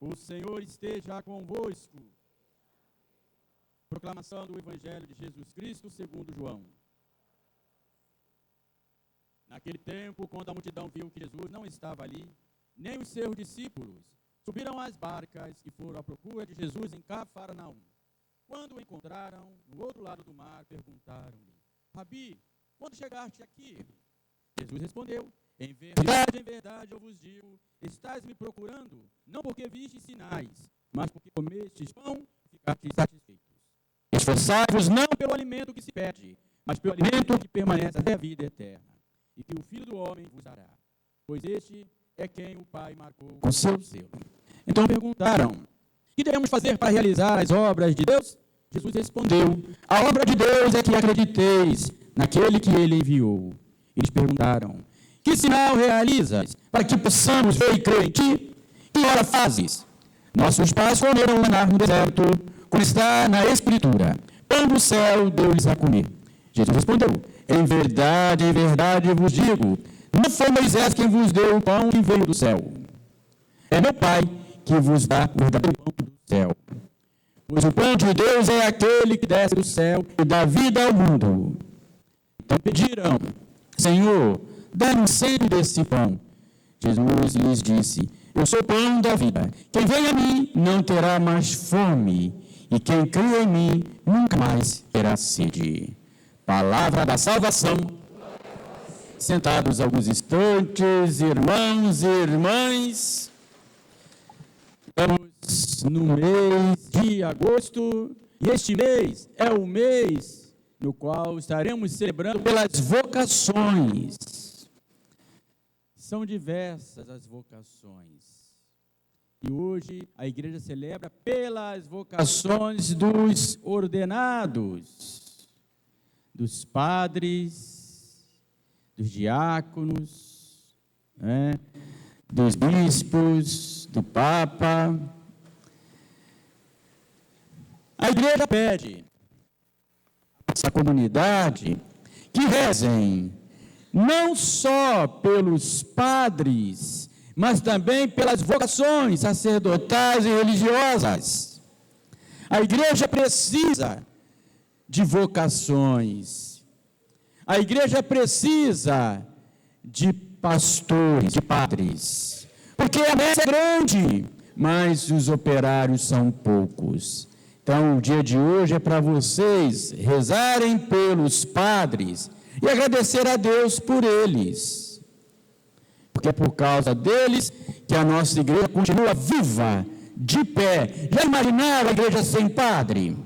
O Senhor esteja convosco. Proclamação do Evangelho de Jesus Cristo segundo João. Naquele tempo, quando a multidão viu que Jesus não estava ali, nem os seus discípulos, subiram às barcas e foram à procura de Jesus em Cafarnaum. Quando o encontraram no outro lado do mar, perguntaram-lhe: Rabi, quando chegaste aqui? Jesus respondeu: em verdade eu vos digo, estáis me procurando, não porque vistes sinais, mas porque comestes pão e ficastes satisfeitos. Esforçai-vos não pelo alimento que se perde, mas pelo alimento que permanece até a vida eterna, e que o Filho do Homem vos dará, pois este é quem o Pai marcou com seu selo. Então perguntaram: que devemos fazer para realizar as obras de Deus? Jesus respondeu: a obra de Deus é que acrediteis naquele que ele enviou. Eles perguntaram: que sinal realizas para que possamos ver e crer em ti? Que hora fazes? Nossos pais comeram maná no deserto, como está na Escritura. Pão do céu deu-lhes a comer. Jesus respondeu: em verdade vos digo, não foi Moisés quem vos deu o pão que veio do céu. É meu Pai que vos dá o verdadeiro pão do céu. Pois o pão de Deus é aquele que desce do céu e dá vida ao mundo. Então pediram: Senhor, dá-nos sempre desse pão. Jesus lhes disse: eu sou o pão da vida. Quem vem a mim não terá mais fome, e quem crê em mim nunca mais terá sede. Palavra da salvação. Sentados alguns instantes, irmãos e irmãs, estamos no mês de agosto, e este mês é o mês no qual estaremos celebrando pelas vocações. São diversas as vocações. E hoje a igreja celebra pelas vocações dos ordenados, dos padres, dos diáconos, dos bispos, do Papa. A igreja pede a essa comunidade que rezem não só pelos padres, mas também pelas vocações sacerdotais e religiosas. A igreja precisa de vocações. A igreja precisa de pastores, de padres. Porque a messe é grande, mas os operários são poucos. Então, o dia de hoje é para vocês rezarem pelos padres e agradecer a Deus por eles. Porque é por causa deles que a nossa igreja continua viva, de pé. Já imaginaram a igreja sem padre?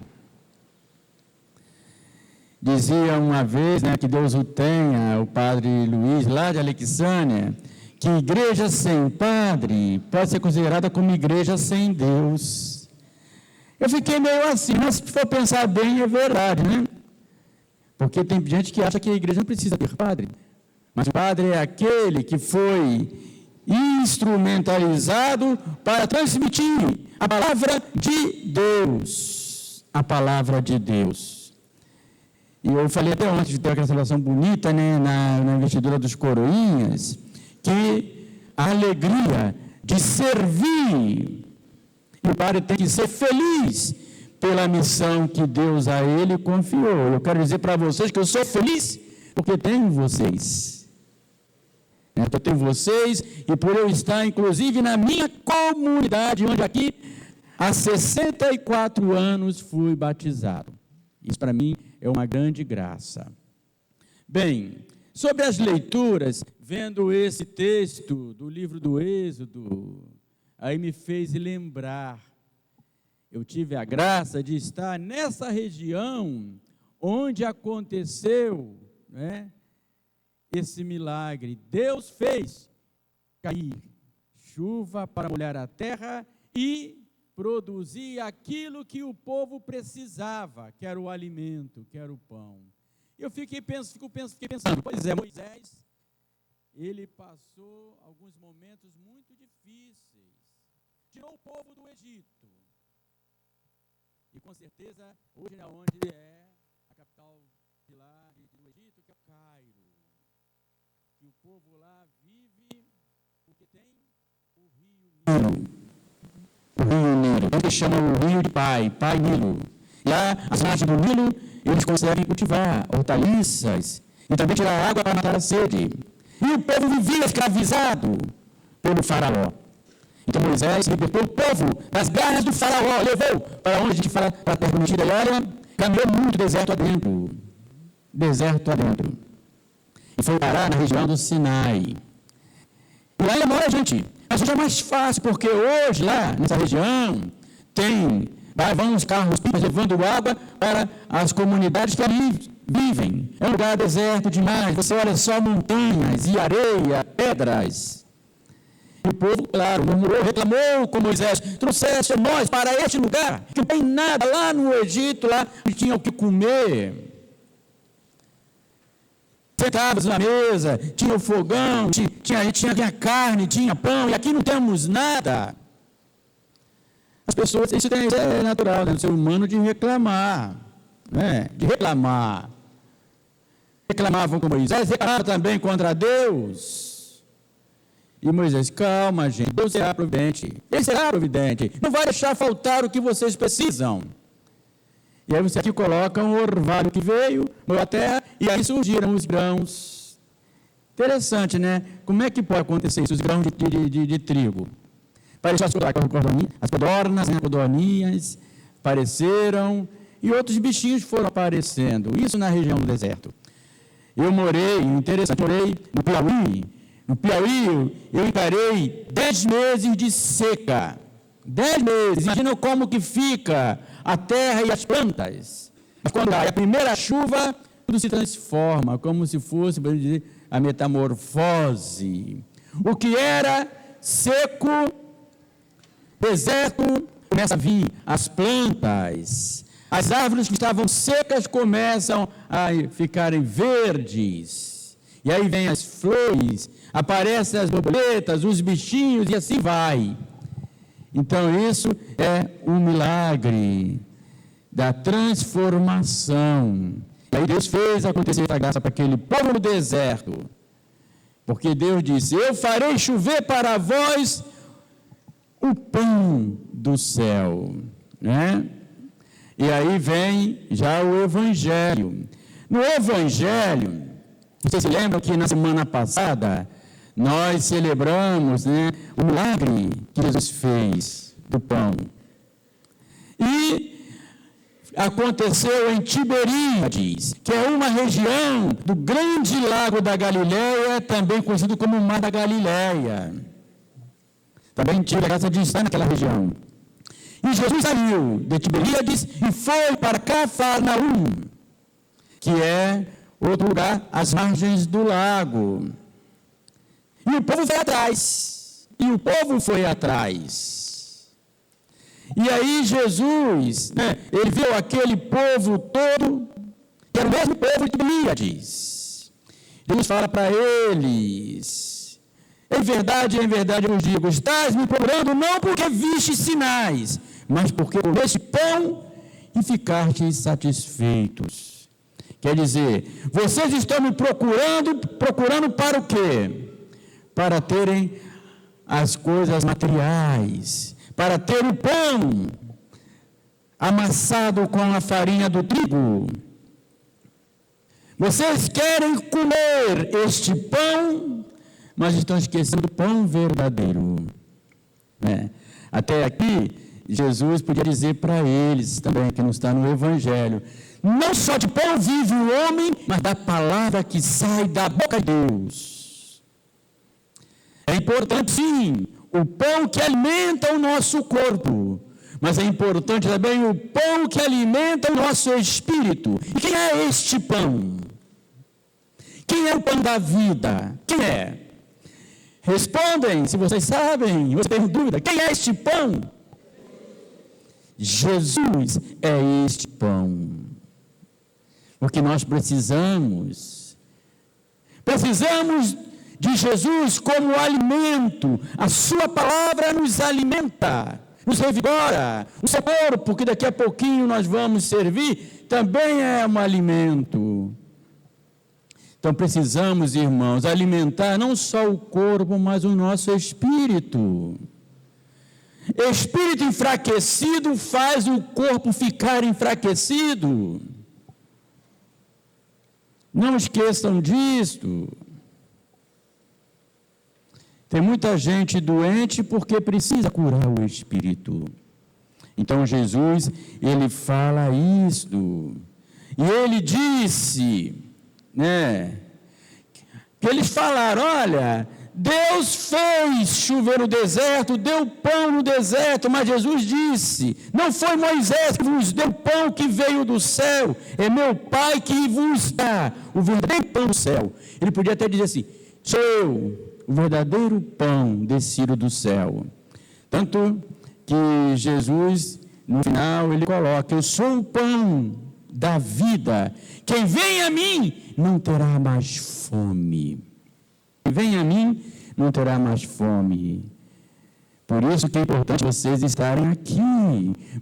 Dizia uma vez, que Deus o tenha, o padre Luiz, lá de Alexânia, que igreja sem padre pode ser considerada como igreja sem Deus. Eu fiquei meio assim, mas se for pensar bem, é verdade, né? Porque tem gente que acha que a igreja não precisa ter padre. Mas o padre é aquele que foi instrumentalizado para transmitir a palavra de Deus. A palavra de Deus. E eu falei até ontem, de ter aquela celebração bonita, na investidura dos coroinhas, que a alegria de servir, e o padre tem que ser feliz pela missão que Deus a ele confiou. Eu quero dizer para vocês que eu sou feliz porque tenho vocês. Eu tenho vocês e por eu estar, inclusive, na minha comunidade, onde aqui, há 64 anos, fui batizado. Isso para mim é uma grande graça. Bem, sobre as leituras, vendo esse texto do livro do Êxodo, aí me fez lembrar. Eu tive a graça de estar nessa região onde aconteceu, esse milagre. Deus fez cair chuva para molhar a terra e produzir aquilo que o povo precisava, que era o alimento, que era o pão. Eu fiquei pensando, pois é, Moisés, ele passou alguns momentos muito difíceis, tirou o povo do Egito. E com certeza, hoje é onde é a capital de lá, do Egito, que é o Cairo. E o povo lá vive porque tem o rio Nilo. que chamam o rio de Pai Nilo. E lá, às margens do Nilo, eles conseguem cultivar hortaliças e também tirar água para matar a sede. E o povo vivia escravizado pelo faraó. Então Moisés libertou o povo das garras do faraó, levou para onde a gente fala, para a terra prometida. E olha, caminhou muito deserto adentro. Deserto adentro. E foi parar na região do Sinai. E lá ainda mora gente. Mas hoje é mais fácil, porque hoje lá, nessa região, vão os carros pipas levando água para as comunidades que ali vivem. É um lugar deserto demais. Você olha só montanhas e areia, pedras. E o povo, claro, murmurou, reclamou com Moisés: trouxeste nós para este lugar, que não tem nada lá no Egito, lá tinha o que comer. Sentávamos na mesa, tinha o fogão, tinha carne, tinha pão, e aqui não temos nada. As pessoas, isso é natural, né, do ser humano, de reclamar, né, de reclamar. Reclamavam com Moisés, reclamavam também contra Deus. E Moisés: calma, gente, Deus será providente, Ele será providente, não vai deixar faltar o que vocês precisam. E aí você aqui coloca um orvalho que veio, molhou a terra, e aí surgiram os grãos. Interessante, né? Como é que pode acontecer isso, os grãos de trigo? Apareceu as codornas, né? Codorninhas apareceram, e outros bichinhos foram aparecendo. Isso na região do deserto. Eu morei no Piauí. No Piauí, eu encarei 10 meses de seca. 10 meses. Imagina como que fica a terra e as plantas. Mas quando dá a primeira chuva, tudo se transforma, como se fosse, podemos dizer, a metamorfose. O que era seco, deserto, começa a vir as plantas. As árvores que estavam secas começam a ficarem verdes. E aí vem as flores, aparecem as borboletas, os bichinhos e assim vai. Então isso é um milagre da transformação. E aí Deus fez acontecer essa graça para aquele povo no deserto. Porque Deus disse: eu farei chover para vós o pão do céu. Né? E aí vem já o Evangelho. No Evangelho, vocês se lembram que na semana passada nós celebramos, né, o milagre que Jesus fez do pão. E aconteceu em Tiberíades, que é uma região do grande lago da Galileia, também conhecido como Mar da Galileia. Também tive a graça de estar naquela região. E Jesus saiu de Tiberíades e foi para Cafarnaum, que é outro lugar às margens do lago. E o povo foi atrás. E aí Jesus, né, ele viu aquele povo todo, que era o mesmo povo de Tiberíades. Jesus fala para eles: em verdade eu vos digo, estás me procurando não porque viste sinais, mas porque comeste pão e ficastes satisfeitos. Quer dizer, vocês estão me procurando para o quê? Para terem as coisas materiais, para ter o pão amassado com a farinha do trigo. Vocês querem comer este pão, mas estão esquecendo do pão verdadeiro. Até aqui, Jesus podia dizer para eles também, que não está no Evangelho: não só de pão vive o homem, mas da palavra que sai da boca de Deus. É importante, sim, o pão que alimenta o nosso corpo, mas é importante também o pão que alimenta o nosso espírito. E quem é este pão? Quem é o pão da vida? Quem é? Respondem, se vocês sabem, você tem dúvida. Quem é este pão? Jesus é este pão. Porque nós precisamos de Jesus como alimento. A sua palavra nos alimenta, nos revigora. O seu corpo, que daqui a pouquinho nós vamos servir, também é um alimento. Então precisamos, irmãos, alimentar não só o corpo, mas o nosso espírito. Espírito enfraquecido faz o corpo ficar enfraquecido. Não esqueçam disto. Tem muita gente doente porque precisa curar o espírito. Então Jesus, ele fala isto. E ele disse, que eles falaram, olha, Deus fez chover no deserto, deu pão no deserto, mas Jesus disse, não foi Moisés que vos deu pão que veio do céu, é meu Pai que vos dá o verdadeiro pão do céu. Ele podia até dizer assim, sou eu, o verdadeiro pão descido do céu. Tanto que Jesus, no final, ele coloca, eu sou o pão da vida, quem vem a mim não terá mais fome. Quem vem a mim não terá mais fome. Por isso que é importante vocês estarem aqui,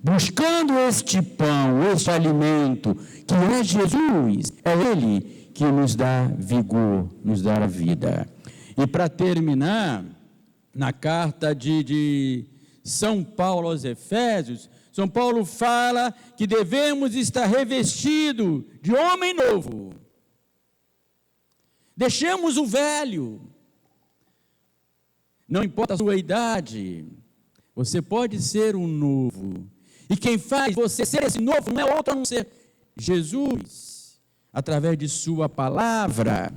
buscando este pão, este alimento, que é Jesus, é Ele que nos dá vigor, nos dá a vida. E para terminar, na carta de São Paulo aos Efésios, São Paulo fala que devemos estar revestidos de homem novo. Deixemos o velho. Não importa a sua idade, você pode ser um novo. E quem faz você ser esse novo não é outro a não ser Jesus, através de sua palavra.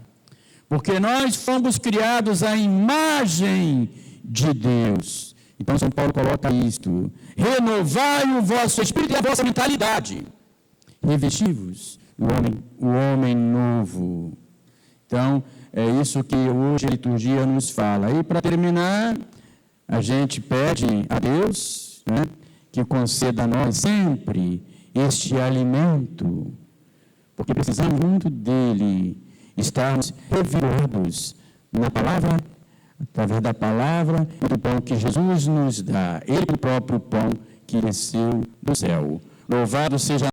Porque nós fomos criados à imagem de Deus. Então São Paulo coloca isto, renovai o vosso espírito e a vossa mentalidade. Revesti-vos o homem novo. Então, é isso que hoje a liturgia nos fala. E para terminar, a gente pede a Deus, que conceda a nós sempre este alimento, porque precisamos muito dele, estarmos revigorados na palavra, através da palavra e do pão que Jesus nos dá. Ele, o próprio pão que desceu do céu. Louvado seja